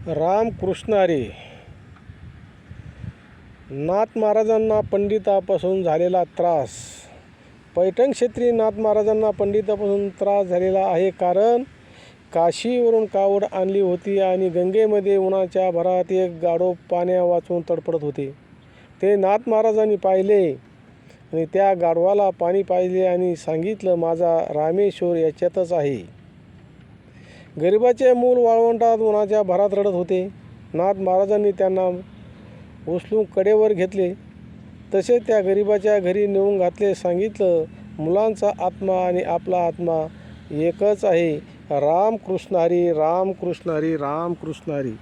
रामकृष्ण हरी. नाथ महाराजांना पंडितापासून झालेला त्रास. पैठण क्षेत्री नाथ महाराजांना पंडितापासून त्रास झालेला आहे, कारण काशीवरून कावड आणली होती आणि गंगेमध्ये उन्हाच्या भरात एक गाढव पाण्या वाचून तडफडत होते. ते नाथ महाराजांनी पाहिले आणि त्या गाढवाला पाणी पाजले आणि सांगितलं, माझा रामेश्वर याच्यातच आहे. गरिबाचे मूल वाळवंटात उन्हाच्या भरात रडत होते. नाथ महाराजांनी त्यांना उचलून कडेवर घेतले. तसे त्या गरिबाच्या घरी नेऊन घातले. सांगितलं, मुलांचा आत्मा आणि आपला आत्मा एकच आहे. रामकृष्ण हरी, रामकृष्ण हरी, रामकृष्ण हरी.